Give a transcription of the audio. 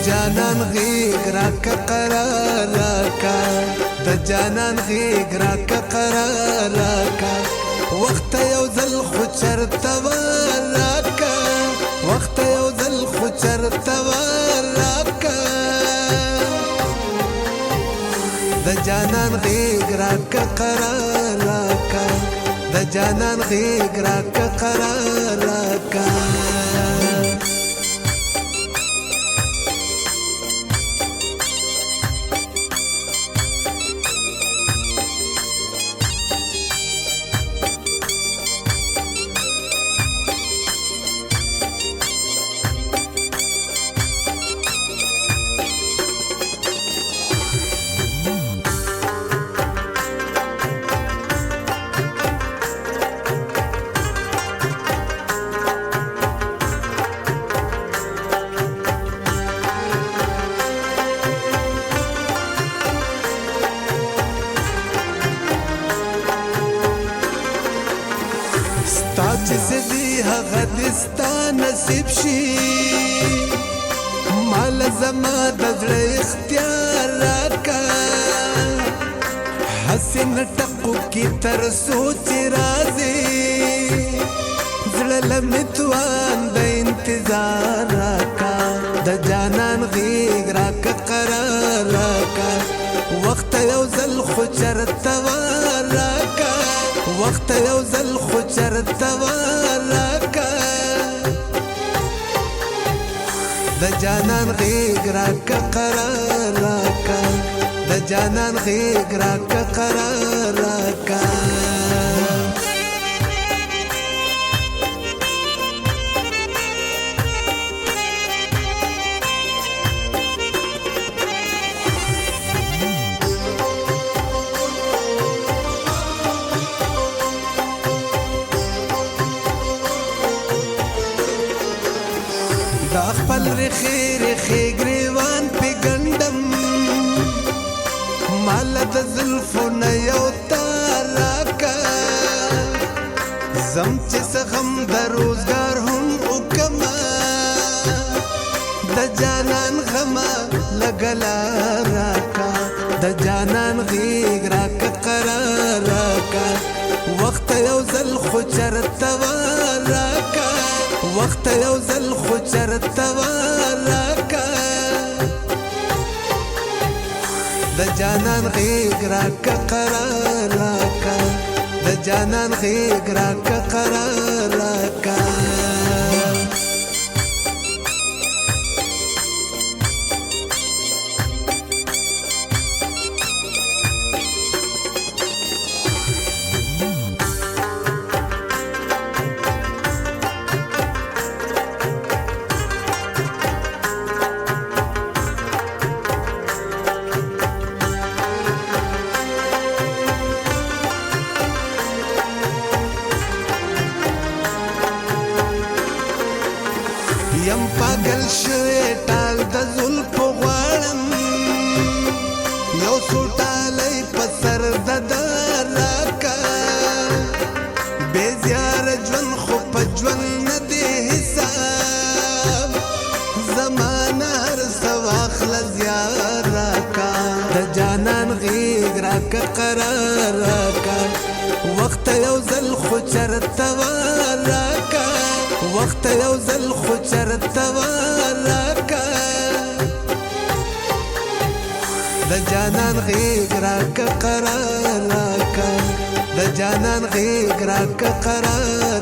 جانان غیږ راکه قرار راکه د جانان غیږ راکه قرار راکه وخت یو ځل خو چرته راکه وخت یو ځل خو چرته راکه د جانان غیږ راکه قرار راکه د جانان غیږ راکه قرار راکه چې زدي هغه دستا نصیب شي مال زما د زړه اختیار راکه حسن ټقو کې تر سوچ راځي زړه لمتوان د انتظار راکه د جانان غیږ راکه قرار راکه وخت یو ځل خو چرته راکه وخت یو ځل خو چرته راکه د جانان غیږ راکه قرار راکه د جانان غیږ راکه قرار راکه دا خپل رخی رخی گریوان پی گندم مال د زلفو نه یو تار راکه زم چې سغم د روزګار هم وکما د جانان غما لګلا راکه د جانان غیږ راکه قرار راکه وخت یو ځل خو چرته راکه وخت یو ځل خو چرته راکه د جانان غیږ راکه قرار راکه د جانان غیږ راکه قرار راکه یم پاگل شوی ټال د زلفو غواړم یو څو ټالی په سر د راکه بې زیاره ژوند خو په ژوند نه دی حساب زمانه هر څه واخله زیار راکه د جانان غیږ راکه قرار راکه وخت یو ځل خو چرته راکه وخت یو ځل خو چرته راکه د جانان غیږ راکه قرار راکه د جانان غیږ راکه قرار